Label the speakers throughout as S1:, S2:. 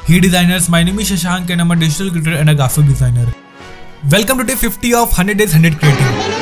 S1: Hey designers, my name is Shashank and I'm a digital creator and a graphic designer. Welcome to day 50 of 100 days 100 creating.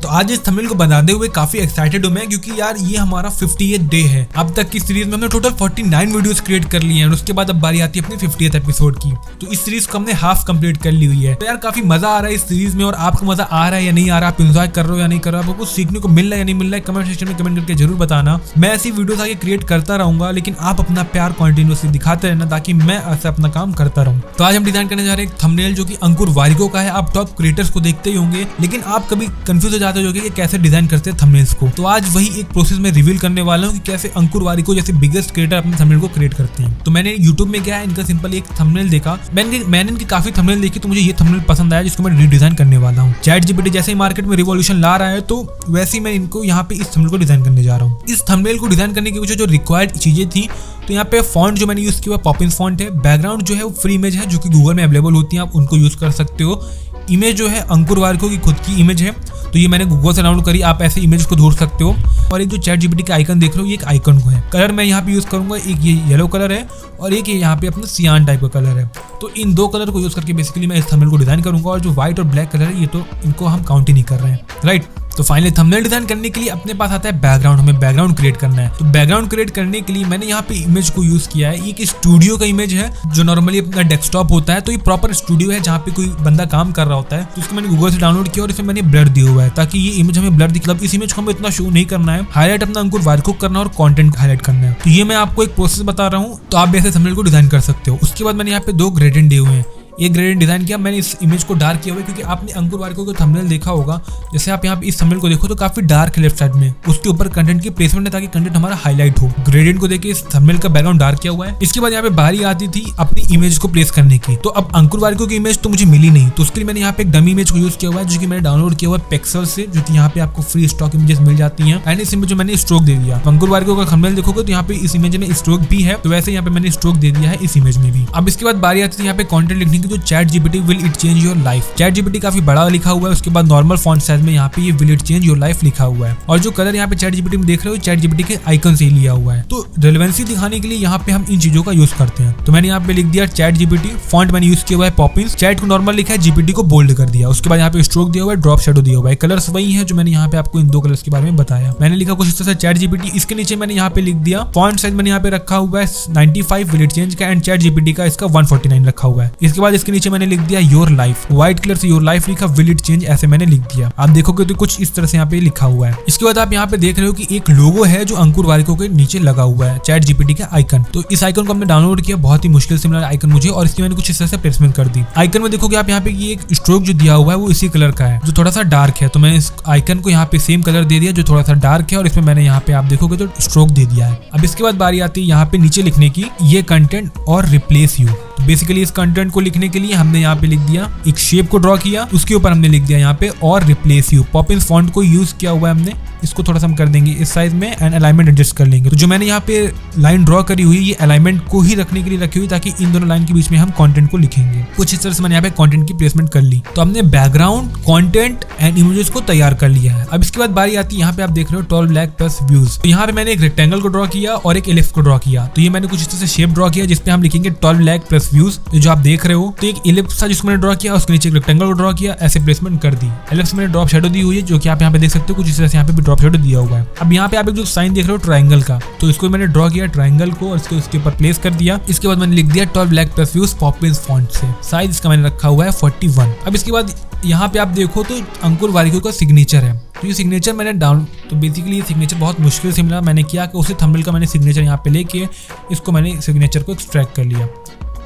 S1: तो आज इस thumbnail को बनाते हुए काफी excited हूं मैं, क्योंकि यार ये हमारा 50th डे है। अब तक की सीरीज में हमने टोटल 49 वीडियोस क्रिएट कर लिए हैं और उसके बाद अब बारी आती है अपनी 50th एपिसोड की। तो इस सीरीज को हमने हाफ कंप्लीट कर ली हुई है। तो यार काफी मजा आ रहा है इस सीरीज में, और आपको मजा आ रहा है या नहीं आ रहा, आप एंजॉय कर रहे हो या नहीं कर रहे हो, आपको कुछ सीखने को मिल रहा है या नहीं मिल रहा है, कमेंट सेक्शन में कमेंट करके जरूर बताना। मैं ऐसी वीडियोस आगे क्रिएट करता रहूंगा, लेकिन आप अपना प्यार कंटिन्यूअसली दिखाते रहना ताकि मैं ऐसे अपना काम करता रहूं। तो आज हम डिजाइन करने जा रहे हैं एक थंबनेल जो कि अंकुर वारिको का है। आप टॉप क्रिएटर्स को देखते ही होंगे, लेकिन आप कभी कंफ्यूज हो जाते होंगे कि कैसे डिजाइन करते हैं थंबनेल्स को। तो आज वही एक प्रोसेस में रिवील करने वाला हूं कि कैसे अंकुर वारिको जैसे बिगेस्ट क्रिएटर अपने थंबनेल को क्रिएट करते हैं। तो मैंने YouTube में क्या है, इनका सिंपल एक थंबनेल देखा, मैंने इनकी काफी थंबनेल देखी, तो मुझे ये थंबनेल पसंद आया जिसको मैं रीडिजाइन करने वाला हूँ। ChatGPT जैसे ही मार्केट में रिवॉल्यूशन ला रहा है, तो वैसे ही मैं इनको यहाँ पे इस थंबनेल को डिजाइन करने जा रहा हूँ। इस थंबनेल को डिजाइन करने के पीछे जो रिक्वायर्ड चीजें थी, तो यहाँ पे फॉन्ट जो मैंने यूज किया पॉपिंस फॉन्ट है। बैकग्राउंड जो है वो फ्री इमेज है जो कि गूगल में अवेलेबल होती है, आप उनको यूज कर सकते हो। इमेज जो है अंकुर वारिको की खुद की इमेज है, तो ये मैंने गूगल से डाउनलोड करी, आप ऐसे इमेज को ढूंढ सकते हो। और एक जो ChatGPT का आइकन देख रहे हो, ये एक आइकन को है। कलर मैं यहाँ पे यूज करूंगा, एक ये येलो कलर है और एक ये यहाँ पे अपना सियान टाइप का कलर है। तो इन दो कलर को यूज करके बेसिकली मैं इस थंबनेल को डिजाइन करूंगा। और जो व्हाइट और ब्लैक कलर है, ये तो इनको हम काउंट ही नहीं कर रहे हैं, राइट। तो फाइनली थंबनेल डिजाइन करने के लिए अपने पास आता है बैकग्राउंड, हमें बैकग्राउंड क्रिएट करना है। तो बैकग्राउंड क्रिएट करने के लिए मैंने यहाँ पे इमेज को यूज किया है। एक स्टूडियो का इमेज है जो नॉर्मली अपना डेस्कटॉप होता है, तो ये प्रॉपर स्टूडियो है जहाँ पे कोई बंदा काम कर रहा होता है। तो इसको मैंने गूगल से डाउनलोड किया और इसमें मैंने ब्लर दिया हुआ है ताकि ये इमेज हमें ब्लर दिखे। इस इमेज को हमें इतना शो नहीं करना है, हाईलाइट अपना अंकुर वारिको करना और कंटेंट हाईलाइट करना है। तो ये मैं आपको एक प्रोसेस बता रहा हूँ, तो आप ऐसे थंबनेल को डिजाइन कर सकते हो। उसके बाद मैंने यहाँ पे 2 ग्रेडियंट दिए हुए हैं। एक ग्रेडियंट डिजाइन किया मैंने, इस इमेज को डार्क किया हुआ है क्योंकि आपने अंकुर वारिको का थंबनेल देखा होगा। जैसे आप यहाँ पे इस थंबनेल को देखो तो काफी डार्क है लेफ्ट साइड में, उसके ऊपर कंटेंट की प्लेसमेंट है ताकि कंटेंट हमारा हाईलाइट हो। ग्रेडियंट को देखिए इस थंबनेल का बैकग्राउंड डार्क किया हुआ है। इसके बाद यहाँ पे बारी आती थी अपनी इमेज को प्लेस करने की। तो अब अंकुर वारिको की इमेज तो मुझे मिली नहीं, तो उसके लिए मैंने यहाँ पे एक डमी इमेज को यूज किया हुआ है जो कि मैंने डाउनलोड किया हुआ है पिक्सेल से, जो कि यहाँ पे आपको फ्री स्टॉक इमेजेस मिल जाती हैं। एंड इस इमेज में मैंने स्ट्रोक दे दिया। अंकुर वारिको का थंबनेल देखोगे तो यहाँ पे इस इमेज में स्ट्रोक भी है, तो वैसे यहाँ पे मैंने स्ट्रोक दे दिया है इस इमेज में भी। अब इसके बाद बारी आती थी यहाँ पे कंटेंट लिखने की, जो ChatGPT will it change your life। ChatGPT काफी बड़ा लिखा हुआ है, उसके बाद नॉर्मल फॉन्ट साइज में यहाँ पे ये will it change your life लिखा हुआ है। और जो कलर यहाँ पे ChatGPT में देख रहे हो, ChatGPT के आइकन से ही लिया हुआ है। तो रेलेवेंसी दिखाने के लिए यहाँ पे हम इन चीजों का यूज करते हैं। तो मैंने यहाँ पे लिख दिया ChatGPT, फॉन्ट मैंने यूज किया हुआ है पॉपिंस, चैट को नॉर्मल लिखा है, GPT को बोल्ड कर दिया। उसके बाद यहाँ पे स्ट्रोक दिया हुआ है, ड्रॉप शैडो दिया हुआ है। कलर्स वही है जो मैंने यहाँ पे आपको इन 2 कलर्स के बारे में बताया। मैंने लिखा कुछ इस तरह से ChatGPT, इसके नीचे मैंने यहाँ पे लिख दिया फॉन्ट साइज मैंने यहाँ पे रखा हुआ है 95 will it change का, एंड ChatGPT का इसका 149 रखा हुआ है। इसके बाद इसके नीचे मैंने लिख दिया योर लाइफ, व्हाइट कलर से योर लाइफ लिखा, विल इट चेंज ऐसे मैंने लिख दिया। आप देखोगे तो कुछ इस तरह से यहाँ पे लिखा हुआ है। इसके बाद आप यहाँ पे देख रहे हो कि एक लोगो है जो अंकुर वारिको के नीचे लगा हुआ है, ChatGPT का आइकन। तो इस आइकन को हमने डाउनलोड किया, बहुत ही मुश्किल से मिला आइकन मुझे, और इसकी मैंने कुछ इस तरह से प्लेसमेंट कर दी। आइकन में देखोगे आप यहाँ पे ये एक स्ट्रोक जो दिया हुआ है वो इसी कलर का है जो थोड़ा सा डार्क है, तो मैंने इस आइकन को यहाँ पे सेम कलर दे दिया जो थोड़ा सा डार्क है, और इसमें मैंने यहाँ पे आप देखोगे तो स्ट्रोक दे दिया है। अब इसके बाद बारी आती है यहाँ पे नीचे लिखने की, ये कंटेंट और रिप्लेस यू। तो बेसिकली इस कंटेंट को लिखने के लिए हमने यहाँ पे लिख दिया, एक शेप को ड्रॉ किया, उसके ऊपर हमने लिख दिया यहाँ पे और रिप्लेस यू। पॉपिंस फॉन्ट को यूज किया हुआ है हमने, इसको थोड़ा सा हम कर देंगे इस साइज में एंड अलाइनमेंट एडजस्ट कर लेंगे। तो जो मैंने यहाँ पे लाइन ड्रॉ करी हुई, ये अलाइनमेंट को ही रखने के लिए रखी हुई ताकि इन दोनों लाइन के बीच में हम कंटेंट को लिखेंगे। कुछ इस तरह से मैंने यहाँ पे कंटेंट की प्लेसमेंट कर ली। तो हमने बैकग्राउंड, कंटेंट एंड इमेजेस को तैयार कर लिया है। अब इसके बाद बारी आती है यहाँ पे आप देख रहे हो 12 लाख प्लस व्यूज। तो यहाँ पे मैंने एक रेक्टेंगल को ड्रॉ किया और एक एलिप्स को ड्रॉ किया। तो ये मैंने कुछ इस तरह से शेप ड्रॉ किया जिसपे हम लिखेंगे 12 लाख प्लस व्यूज, जो आप देख रहे हो। तो एक एलिप्स था जिसको मैंने ड्रॉ किया, उसके नीचे एक रेक्टेंगल को ड्रॉ किया, ऐसे प्लेसमेंट कर दी। एलिप्स मैंने ड्रॉप शैडो दी हुई है जो कि आप यहाँ पे देख सकते हो, कुछ इस तरह से यहाँ पे भी ड्रॉप शैडो दिया हुआ है। अब यहाँ पे आप एक जो साइन देख रहे हो ट्रायंगल का, तो इसको मैंने ड्रॉ किया ट्रायंगल को और इसके ऊपर प्लेस कर दिया। इसके बाद मैंने लिख दिया 12 lakh plus views Poppins font से, साइज इसका मैंने रखा हुआ है 41। अब इसके बाद यहाँ पे आप देखो तो अंकुर वारिको का सिग्नेचर है। तो ये सिग्नेचर मैंने डाउन, तो बेसिकली ये सिग्नेचर बहुत मुश्किल से मिला। मैंने किया कि उसी थंबनेल का मैंने सिग्नेचर यहाँ पे लेके इसको मैंने सिग्नेचर को एक्सट्रैक्ट कर लिया।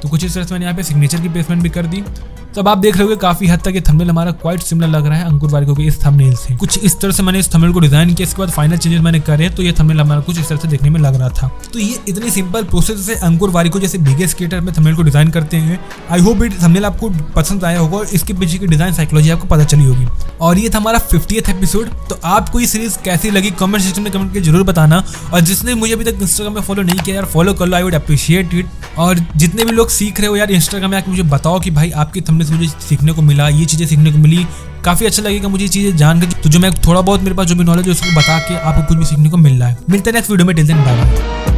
S1: तो कुछ इस तरह से मैंने यहाँ पे सिग्नेचर की प्लेसमेंट भी कर दी। तो अब आप देख रहे हो काफी हद तक ये थंबनेल हमारा क्वाइट सिमिलर लग रहा है अंकुर वारिको के इस थंबनेल से। कुछ इस तरह से मैंने इस थंबनेल को डिजाइन किया। इसके बाद फाइनल चेंजेस मैंने करे तो ये थंबनेल हमारा कुछ इस तरह से देखने में लग रहा था। तो ये इतनी सिंपल प्रोसेस से अंकुर वारिको जैसे बिगेस्ट क्रिएटर अपने थंबनेल को डिजाइन करते हैं। आई होप ये थंबनेल आपको पसंद आया होगा और इसके पीछे की डिजाइन साइकोलॉजी आपको पता चली होगी। और ये था हमारा 50th एपिसोड। तो आपको ये सीरीज कैसी लगी कमेंट सेक्शन में कमेंट करके जरूर बताना। और जिसने मुझे अभी तक इंस्टाग्राम में फॉलो नहीं किया यार फॉलो कर लो, आई वुड अप्रिशिएट इट। और जितने भी लोग सीख रहे हो यार इंस्टाग्राम में आके मुझे बताओ कि भाई आपकी थंबनेल से मुझे सीखने को मिला, ये चीजें सीखने को मिली, काफी अच्छा लगेगा मुझे ये चीजें जानकर। तो जो मैं थोड़ा बहुत मेरे पास जो भी नॉलेज है उसको बता के आपको कुछ भी सीखने को मिल रहा है। मिलते हैं नेक्स्ट वीडियो में, टिल देन बाय बाय।